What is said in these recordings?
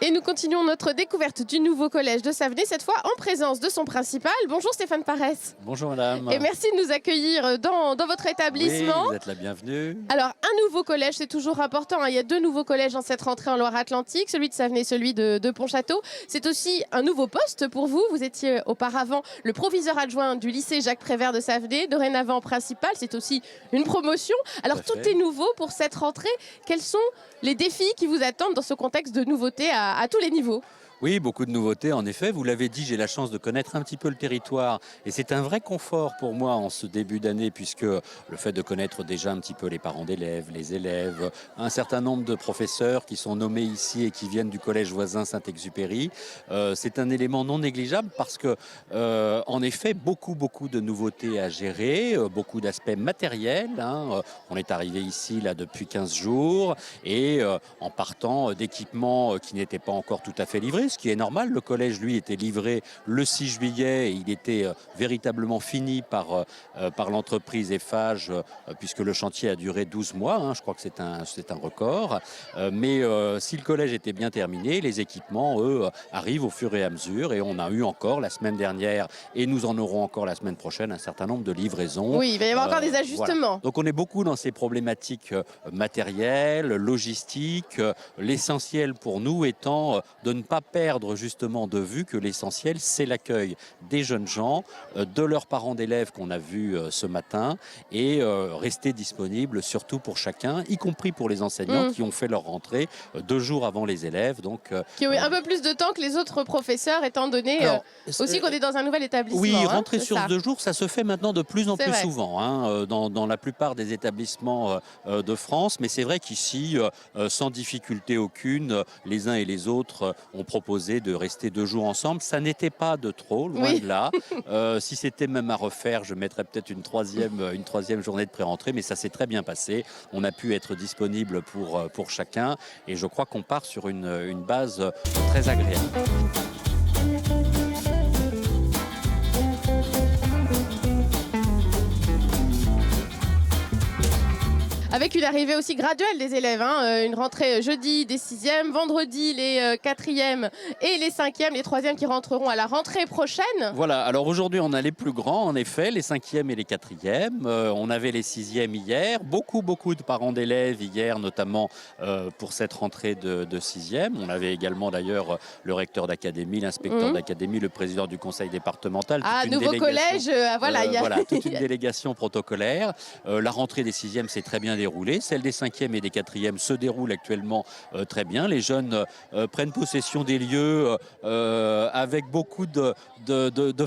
Et nous continuons notre découverte du nouveau collège de Savenay, cette fois en présence de son principal. Bonjour Stéphane Paresse. Bonjour madame. Et merci de nous accueillir dans votre établissement. Oui, vous êtes la bienvenue. Alors, un nouveau collège, c'est toujours important, hein. Il y a deux nouveaux collèges dans cette rentrée en Loire-Atlantique, celui de Savenay et celui de Pontchâteau. C'est aussi un nouveau poste pour vous. Vous étiez auparavant le proviseur adjoint du lycée Jacques Prévert de Savenay, dorénavant principal. C'est aussi une promotion. Alors, tout est nouveau pour cette rentrée. Quels sont les défis qui vous attendent dans ce contexte de nouveautés à tous les niveaux ? Oui, beaucoup de nouveautés, en effet. Vous l'avez dit, j'ai la chance de connaître un petit peu le territoire. Et c'est un vrai confort pour moi en ce début d'année, puisque le fait de connaître déjà un petit peu les parents d'élèves, les élèves, un certain nombre de professeurs qui sont nommés ici et qui viennent du collège voisin Saint-Exupéry, c'est un élément non négligeable parce que, en effet, beaucoup de nouveautés à gérer, beaucoup d'aspects matériels. On est arrivé ici là depuis 15 jours et en partant d'équipements qui n'étaient pas encore tout à fait livrés, ce qui est normal. Le collège, lui, était livré le 6 juillet et il était véritablement fini par l'entreprise Eiffage, puisque le chantier a duré 12 mois. Je crois que c'est un record. Mais si le collège était bien terminé, les équipements, eux, arrivent au fur et à mesure. Et on a eu encore la semaine dernière, et nous en aurons encore la semaine prochaine, un certain nombre de livraisons. Oui, il va y avoir encore des ajustements. Voilà. Donc on est beaucoup dans ces problématiques matérielles, logistiques. L'essentiel pour nous étant de ne pas perdre justement de vue que l'essentiel, c'est l'accueil des jeunes gens, de leurs parents d'élèves qu'on a vus ce matin, et rester disponible surtout pour chacun, y compris pour les enseignants qui ont fait leur rentrée 2 jours avant les élèves. Donc, qui ont eu un peu plus de temps que les autres professeurs, étant donné aussi qu'on est dans un nouvel établissement. Oui, rentrer sur 2 jours, ça se fait maintenant de plus en plus souvent dans la plupart des établissements de France. Mais c'est vrai qu'ici, sans difficulté aucune, les uns et les autres ont proposé de rester 2 jours ensemble. Ça n'était pas de trop, loin de là. Si c'était même à refaire, je mettrais peut-être une troisième journée de pré-rentrée, mais ça s'est très bien passé. On a pu être disponible pour chacun et je crois qu'on part sur une base très agréable. Avec une arrivée aussi graduelle des élèves, une rentrée jeudi des 6e, vendredi les 4e et les 5e, les 3e qui rentreront à la rentrée prochaine. Voilà, alors aujourd'hui on a les plus grands, en effet, les 5e et les 4e. On avait les 6e hier, beaucoup de parents d'élèves hier, notamment pour cette rentrée de 6e. On avait également d'ailleurs le recteur d'académie, l'inspecteur d'académie, le président du conseil départemental. Nouveau collège, voilà, toute une délégation protocolaire. La rentrée des 6e s'est très bien déroulée. Celle des 5e et des 4e se déroule actuellement très bien. Les jeunes prennent possession des lieux avec beaucoup de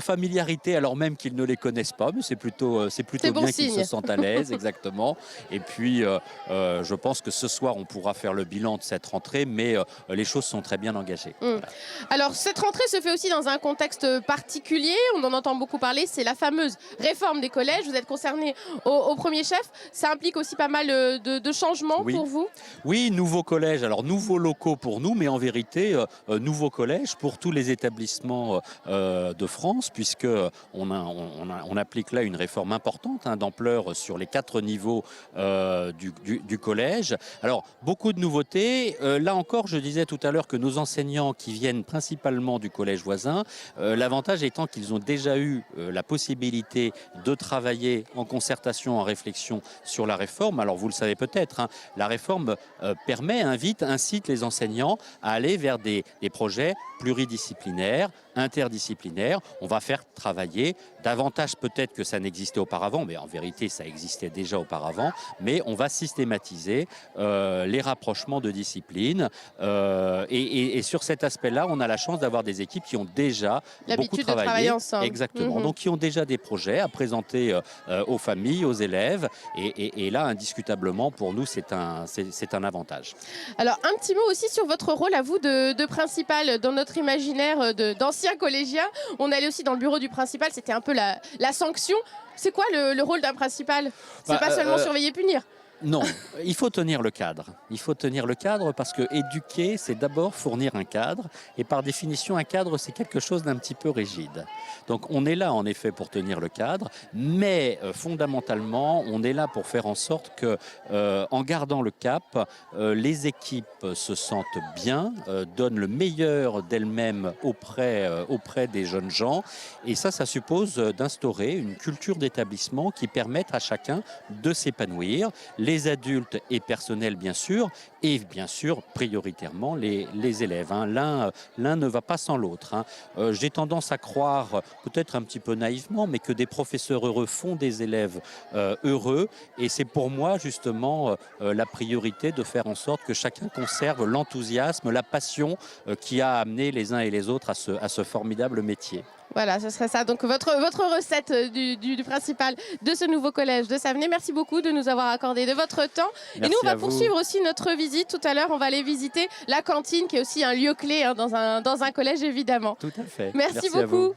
familiarité, alors même qu'ils ne les connaissent pas. Mais c'est plutôt bien qu'ils se sentent à l'aise, exactement. Et puis, je pense que ce soir, on pourra faire le bilan de cette rentrée, mais les choses sont très bien engagées. Voilà. Alors, cette rentrée se fait aussi dans un contexte particulier. On en entend beaucoup parler. C'est la fameuse réforme des collèges. Vous êtes concerné au premier chef. Ça implique aussi pas mal de changements pour vous? Oui, nouveaux collèges, alors nouveaux locaux pour nous, mais en vérité, nouveaux collèges pour tous les établissements de France, puisque on applique là une réforme importante d'ampleur sur les 4 niveaux du collège. Alors, beaucoup de nouveautés. Là encore, je disais tout à l'heure que nos enseignants qui viennent principalement du collège voisin, l'avantage étant qu'ils ont déjà eu la possibilité de travailler en concertation, en réflexion sur la réforme. Alors vous le savez peut-être, la réforme incite les enseignants à aller vers des projets pluridisciplinaires, interdisciplinaires. On va faire travailler davantage peut-être que ça n'existait auparavant, mais en vérité ça existait déjà auparavant, mais on va systématiser les rapprochements de disciplines et sur cet aspect-là, on a la chance d'avoir des équipes qui ont déjà beaucoup travaillé ensemble. Exactement, donc qui ont déjà des projets à présenter aux familles, aux élèves et là indiscutablement pour nous c'est un avantage. Alors un petit mot aussi sur votre rôle à vous de principal dans notre imaginaire d'anciens collégiens. On allait aussi dans le bureau du principal, c'était un peu la sanction. C'est quoi le rôle d'un principal? C'est pas seulement surveiller, punir. Non, il faut tenir le cadre. Il faut tenir le cadre parce que éduquer, c'est d'abord fournir un cadre. Et par définition, un cadre, c'est quelque chose d'un petit peu rigide. Donc on est là, en effet, pour tenir le cadre. Mais fondamentalement, on est là pour faire en sorte que, en gardant le cap, les équipes se sentent bien, donnent le meilleur d'elles-mêmes auprès des jeunes gens. Et ça suppose d'instaurer une culture d'établissement qui permette à chacun de s'épanouir. Les adultes et personnels, bien sûr, et bien sûr, prioritairement, les élèves. Hein. L'un ne va pas sans l'autre. Hein. J'ai tendance à croire, peut-être un petit peu naïvement, mais que des professeurs heureux font des élèves heureux. Et c'est pour moi, justement, la priorité de faire en sorte que chacun conserve l'enthousiasme, la passion qui a amené les uns et les autres à ce formidable métier. Voilà, ce serait ça. Donc, votre recette du principal de ce nouveau collège de Savenay. Merci beaucoup de nous avoir accordé de votre temps. Merci et nous, on va à vous. poursuivre aussi notre visite. Tout à l'heure, on va aller visiter la cantine, qui est aussi un lieu clé hein, dans un collège, évidemment. Tout à fait. Merci à vous. beaucoup.